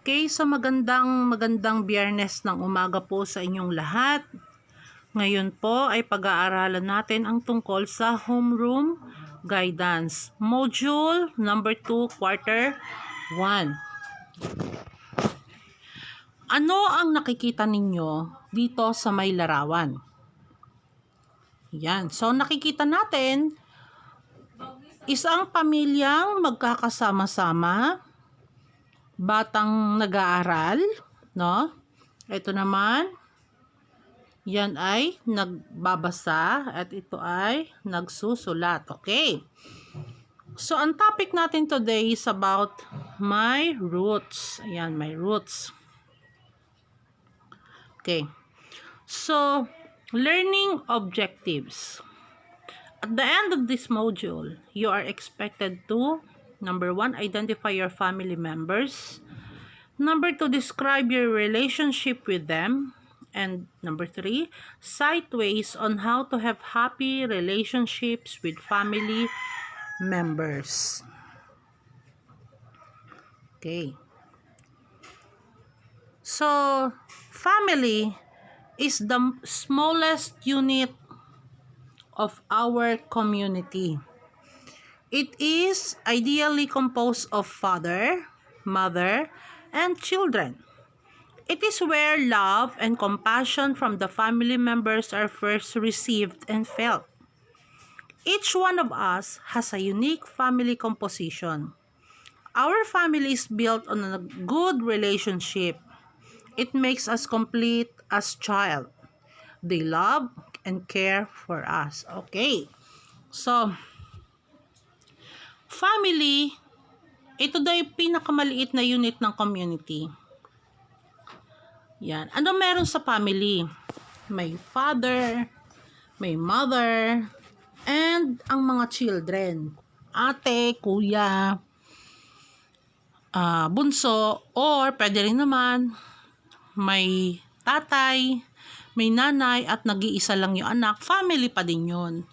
Okay, so magandang Biyernes ng umaga po sa inyong lahat. Ngayon po ay pag-aaralan natin ang tungkol sa homeroom guidance, module number 2, quarter 1. Ano ang nakikita ninyo dito sa may larawan? Yan. So nakikita natin isang pamilyang magkakasama-sama, batang nag-aaral, no? Ito naman, yan ay nagbabasa at ito ay nagsusulat. Okay. So, ang topic natin today is about my roots. Ayan, my roots. Okay. So, learning objectives. At the end of this module, you are expected to, number 1, identify your family members. Number 2, describe your relationship with them. And number 3, cite ways on how to have happy relationships with family members. Okay. So, family is the smallest unit of our community. It is ideally composed of father, mother, and children. It is where love and compassion from the family members are first received and felt. Each one of us has a unique family composition. Our family is built on a good relationship. It makes us complete as child. They love and care for us. Okay. So, family, ito daw yung pinakamaliit na unit ng community. Yan. Ano meron sa family? May father, may mother, and ang mga children. Ate, kuya, bunso, or pwede rin naman may tatay, may nanay, at nag-iisa lang yung anak. Family pa din yun.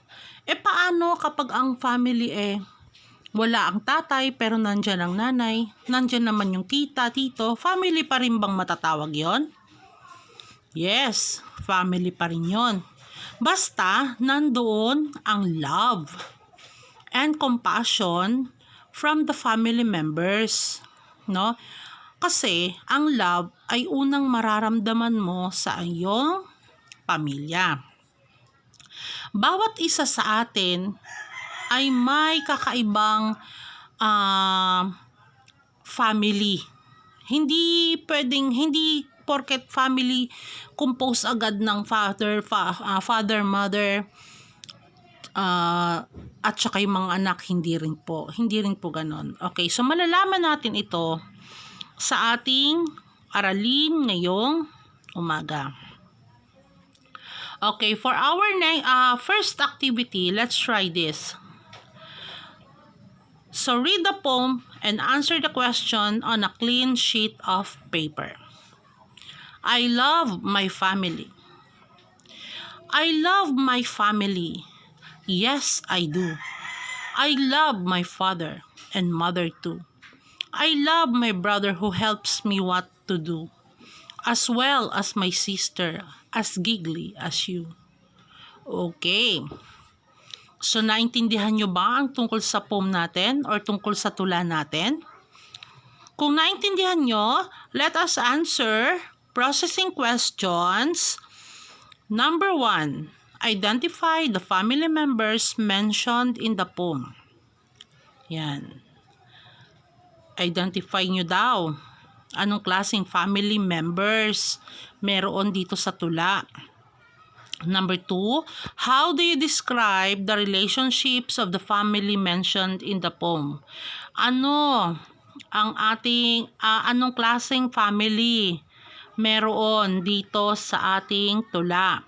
Paano kapag ang family wala ang tatay pero nandyan ang nanay, nandyan naman yung tita, tito, family pa rin bang matatawag yon? Yes, family pa rin yon. Basta nandoon ang love and compassion from the family members, no? Kasi ang love ay unang mararamdaman mo sa iyong pamilya. Bawat isa sa atin ay may kakaibang family. Hindi porket family composed agad ng father, mother, at saka yung mga anak, hindi rin po ganon. Okay, so malalaman natin ito sa ating aralin ngayong umaga. Okay, for our first activity, let's try this. So read the poem and answer the question on a clean sheet of paper. I love my family. I love my family. Yes, I do. I love my father and mother too. I love my brother who helps me what to do, as well as my sister, as giggly as you. Okay. So, naintindihan nyo ba ang tungkol sa poem natin or tungkol sa tula natin? Kung naintindihan nyo, let us answer processing questions. Number 1, identify the family members mentioned in the poem. Yan. Identify nyo daw anong klaseng family members meron dito sa tula. Number 2, how do you describe the relationships of the family mentioned in the poem? Ano ang anong klaseng family meron dito sa ating tula?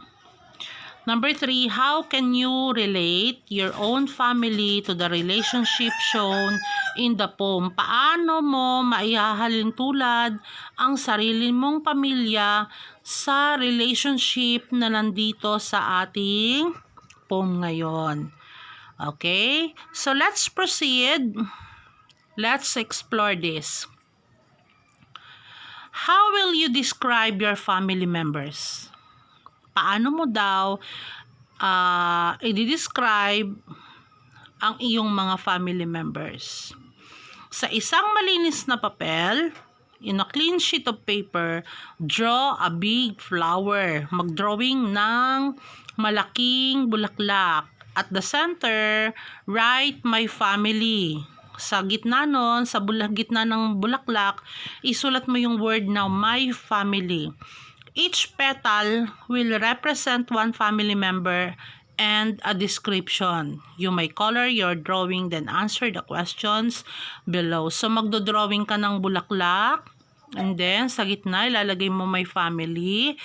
Number 3, how can you relate your own family to the relationship shown in the poem? Paano mo maihahalin tulad ang sarili mong pamilya sa relationship na nandito sa ating poem ngayon? Okay? So, let's proceed. Let's explore this. How will you describe your family members? Paano mo daw i-describe ang iyong mga family members? Sa isang malinis na papel, in a clean sheet of paper, draw a big flower. Mag-drawing ng malaking bulaklak. At the center, write my family. Sa gitna nun, sa gitna ng bulaklak, isulat mo yung word na my family. Each petal will represent one family member and a description. You may color your drawing, then answer the questions below. So, magdodrawing ka ng bulaklak, and then, sa gitna, ilalagay mo my family.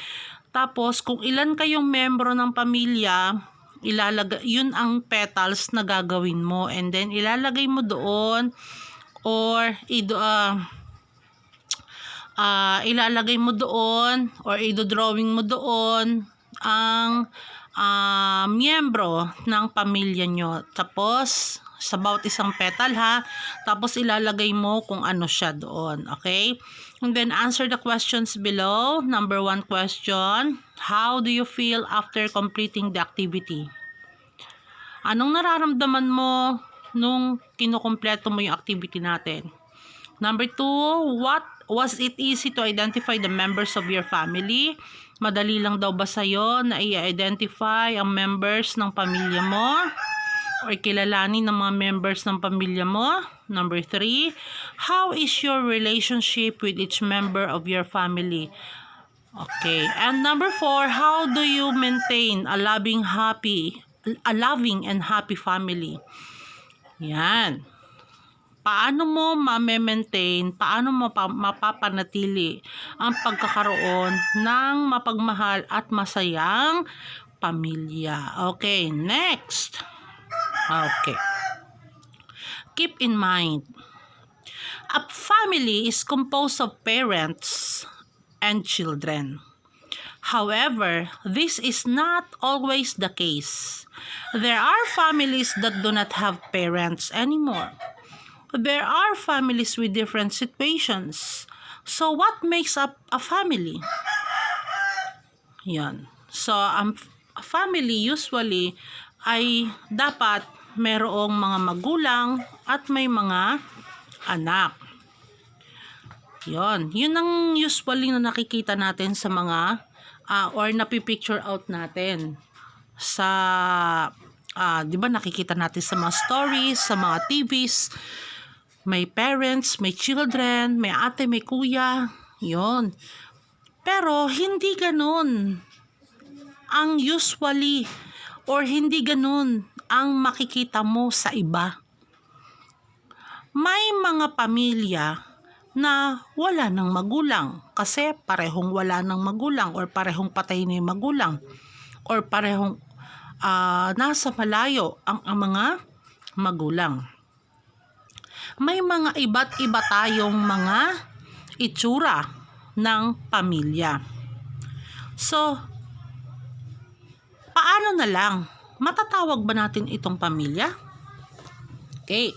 Tapos, kung ilan kayong membro ng pamilya, yun ang petals na gagawin mo. And then, ilalagay mo doon, or ilalagay mo doon, or idodrawing mo doon, ang miyembro ng pamilya nyo. Tapos, sa bawat isang petal ha, tapos ilalagay mo kung ano siya doon. Okay? And then, answer the questions below. Number 1 question, how do you feel after completing the activity? Anong nararamdaman mo nung kinukumpleto mo yung activity natin? Number 2, was it easy to identify the members of your family? Madali lang daw ba sa'yo na i-identify ang members ng pamilya mo? Or kilalanin ng mga members ng pamilya mo? Number 3, how is your relationship with each member of your family? Okay. And number 4, how do you maintain a loving and happy family? Yan. Paano mo ma-maintain, paano mo mapapanatili ang pagkakaroon ng mapagmahal at masayang pamilya? Okay, next. Okay. Keep in mind, a family is composed of parents and children. However, this is not always the case. There are families that do not have parents anymore. There are families with different situations. So, what makes up a family? Yan. So, a family usually ay dapat merong mga magulang at may mga anak. Yon. Yun ang usually na nakikita natin sa mga or napipicture out natin sa di ba nakikita natin sa mga stories, sa mga TVs. May parents, may children, may ate, may kuya. Yon. Pero hindi ganun ang usually or hindi ganun ang makikita mo sa iba. May mga pamilya na wala ng magulang kasi parehong wala ng magulang or parehong patay na yung magulang or parehong nasa malayo ang mga magulang. May mga iba't iba tayong mga itsura ng pamilya. So, paano na lang? Matatawag ba natin itong pamilya? Okay.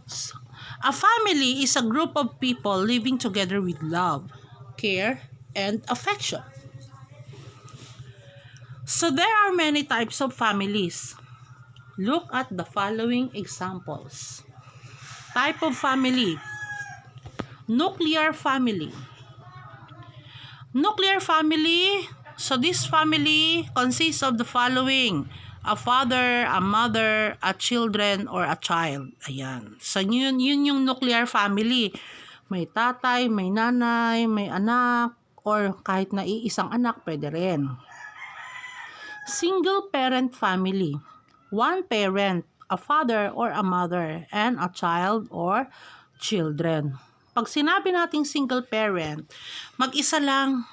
So, a family is a group of people living together with love, care, and affection. So, there are many types of families. Look at the following examples. Type of family. Nuclear family. Nuclear family, so this family consists of the following: a father, a mother, a children, or a child. Ayan. So yun yung nuclear family. May tatay, may nanay, may anak, or kahit na iisang anak, pwede rin. Single parent family. One parent, a father or a mother, and a child or children. Pag sinabi nating single parent, mag-isa lang.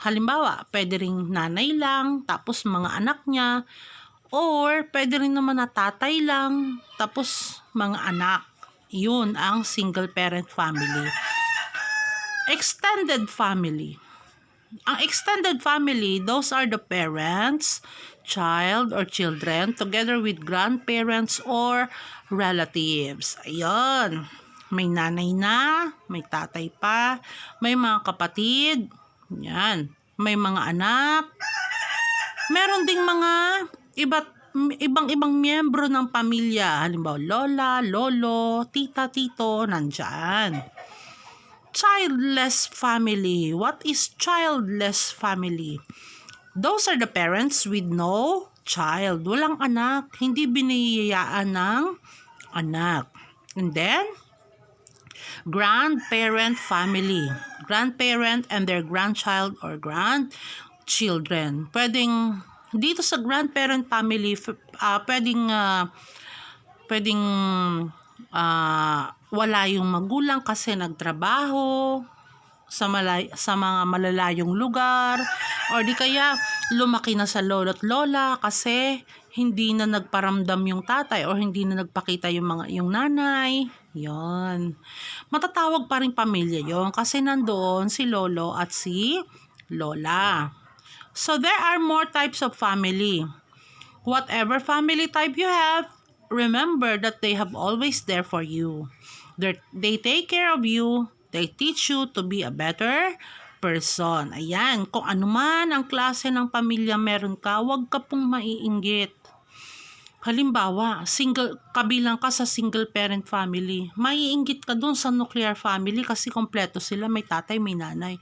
Halimbawa, pwede ring nanay lang, tapos mga anak niya, or pwede rin naman na tatay lang, tapos mga anak. Yun ang single parent family. Extended family. Ang extended family, those are the parents, child or children, together with grandparents or relatives. Ayan. May nanay na, may tatay pa, may mga kapatid, yan, may mga anak, meron ding mga ibang miyembro ng pamilya, halimbawa lola, lolo, tita, tito, nandyan. Childless family. What is childless family? Those are the parents with no child. Walang anak. Hindi biniyayaan ng anak. And then, grandparent family. Grandparent and their grandchild or grandchildren. Dito sa grandparent family, pwedeng wala yung magulang kasi nagtrabaho sa mga malalayong lugar, or di kaya lumaki na sa lolo't lola kasi hindi na nagparamdam yung tatay or hindi na nagpakita yung nanay. Yon. Matatawag pa rin pamilya yon kasi nandoon si lolo at si lola. So there are more types of family. Whatever family type you have, remember that they have always there for you. They take care of you. They teach you to be a better person. Ayan, kung ano man ang klase ng pamilya meron ka, huwag ka pong maiinggit. Halimbawa, kabilang ka sa single parent family. Maiinggit ka dun sa nuclear family kasi kompleto sila, may tatay, may nanay.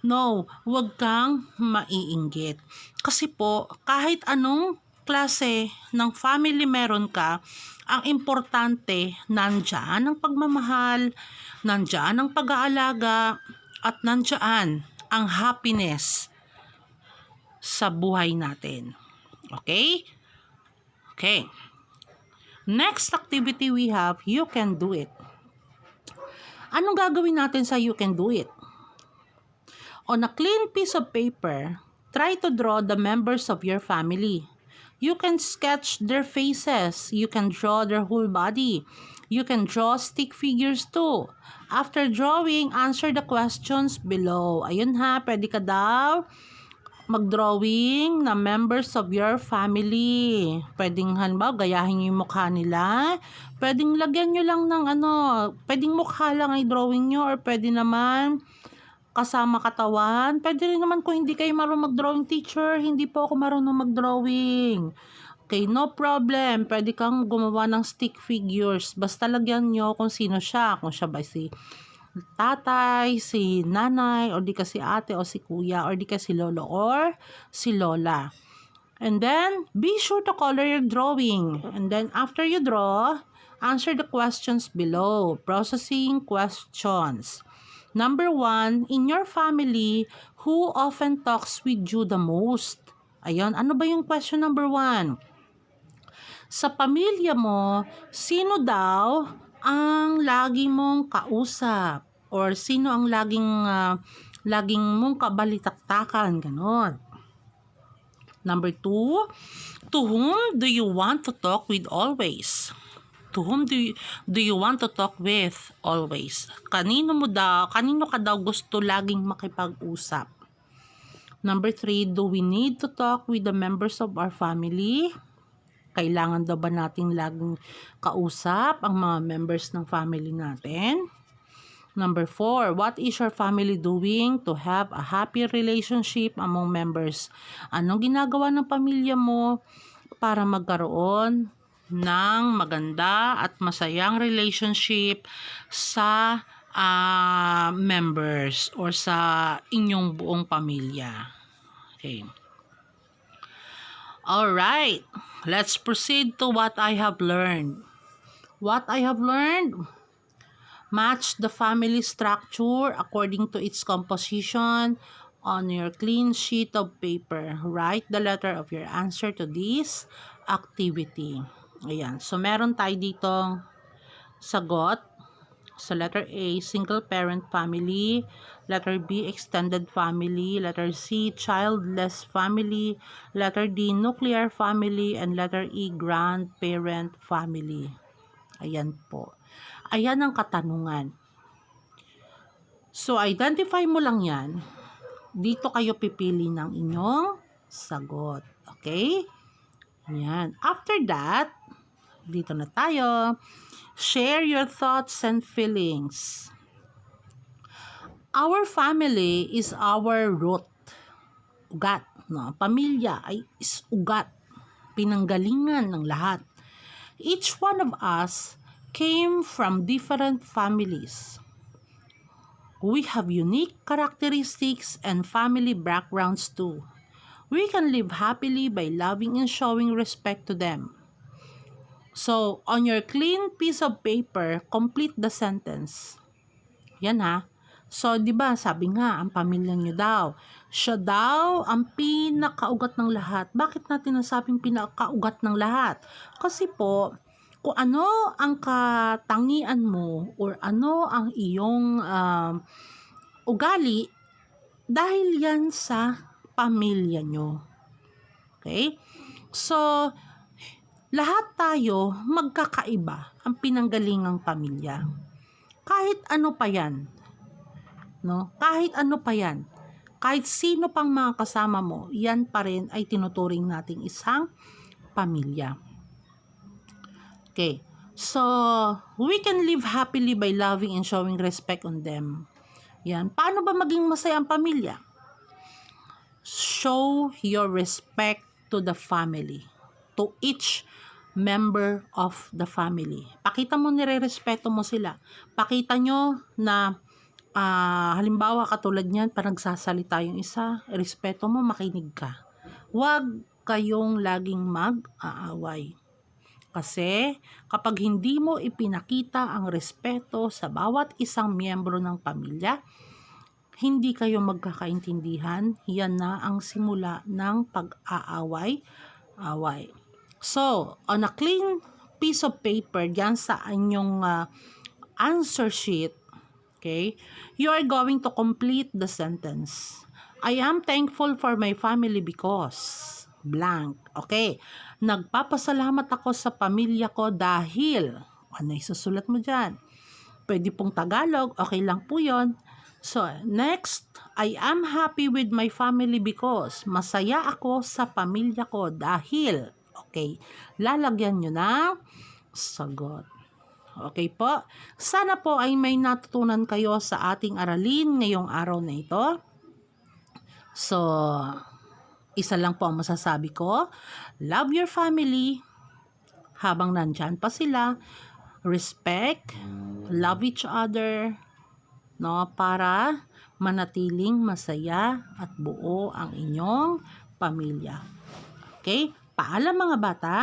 No, huwag kang maiinggit. Kasi po, kahit anong klase ng family meron ka, ang importante, nandyan ang pagmamahal, nandyan ang pag-aalaga, at nandyan ang happiness sa buhay natin. Okay? Okay. Next activity we have, you can do it. Anong gagawin natin sa you can do it? On a clean piece of paper, try to draw the members of your family. You can sketch their faces. You can draw their whole body. You can draw stick figures too. After drawing, answer the questions below. Ayun ha, pwede ka daw mag-drawing na members of your family. Pwedeng halimbawa, gayahin yung mukha nila. Pwedeng lagyan nyo lang ng pwedeng mukha lang ay drawing nyo, or pwede naman kasama katawan. Pwede rin naman kung hindi kayo marunong mag-drawing, teacher, hindi po ako marunong mag-drawing. Okay, no problem. Pwede kang gumawa ng stick figures. Basta lagyan nyo kung sino siya. Kung siya ba si tatay, si nanay, or di ka si ate o si kuya, or di ka si lolo or si lola. And then, be sure to color your drawing. And then, after you draw, answer the questions below. Processing questions. Number 1, in your family, who often talks with you the most? Ayun, ano ba yung question number 1? Sa pamilya mo, sino daw ang lagi mong kausap? Or sino ang laging mong kabalitaktakan? Ganon. Number 2, to whom do you want to talk with always? To whom do you want to talk with always? Kanino ka daw gusto laging makipag-usap? Number 3, do we need to talk with the members of our family? Kailangan daw ba nating laging kausap ang mga members ng family natin? Number 4, what is your family doing to have a happy relationship among members? Anong ginagawa ng pamilya mo para magkaroon ng maganda at masayang relationship sa members or sa inyong buong pamilya? Okay. Alright, let's proceed to what I have learned. What I have learned: match the family structure according to its composition on your clean sheet of paper. Write the letter of your answer to this activity. Ayan. So, meron tayo dito sagot. So, letter A, single parent family. Letter B, extended family. Letter C, childless family. Letter D, nuclear family. And letter E, grandparent family. Ayan po. Ayan ang katanungan. So, identify mo lang yan. Dito kayo pipili ng inyong sagot. Okay? Ayan. After that, dito na tayo. Share your thoughts and feelings. Our family is our root. Ugat. No? Pamilya ay is ugat. Pinanggalingan ng lahat. Each one of us came from different families. We have unique characteristics and family backgrounds too. We can live happily by loving and showing respect to them. So, on your clean piece of paper, complete the sentence. Yan ha. So, di ba, sabi nga, ang pamilya nyo daw, siya daw ang pinakaugat ng lahat. Bakit natin nasabing pinakaugat ng lahat? Kasi po, kung ano ang katangian mo or ano ang iyong ugali, dahil yan sa pamilya nyo. Okay? So, lahat tayo magkakaiba ang pinanggalingang pamilya. Kahit ano pa yan. No? Kahit ano pa yan. Kahit sino pang mga kasama mo, yan pa rin ay tinuturing nating isang pamilya. Okay. So, we can live happily by loving and showing respect on them. Yan. Paano ba maging masaya ang pamilya? Show your respect to the family. To each member of the family. Pakita mo, nire-respeto mo sila. Pakita nyo na halimbawa katulad niyan, parang nagsasalita yung isa, respeto mo, makinig ka. Huwag kayong laging mag-aaway. Kasi kapag hindi mo ipinakita ang respeto sa bawat isang miyembro ng pamilya, hindi kayo magkakaintindihan. Yan na ang simula ng pag-aaway. So, on a clean piece of paper, dyan sa inyong answer sheet, okay, you are going to complete the sentence. I am thankful for my family because blank. Okay, nagpapasalamat ako sa pamilya ko dahil, ano isusulat mo dyan? Pwede pong Tagalog, okay lang po yon. So, next, I am happy with my family because masaya ako sa pamilya ko dahil, okay, lalagyan nyo na sagot. Okay po? Sana po ay may natutunan kayo sa ating aralin ngayong araw na ito. So, isa lang po ang masasabi ko. Love your family habang nandyan pa sila. Respect, love each other, no, para manatiling masaya at buo ang inyong pamilya. Okay? Paalam mga bata.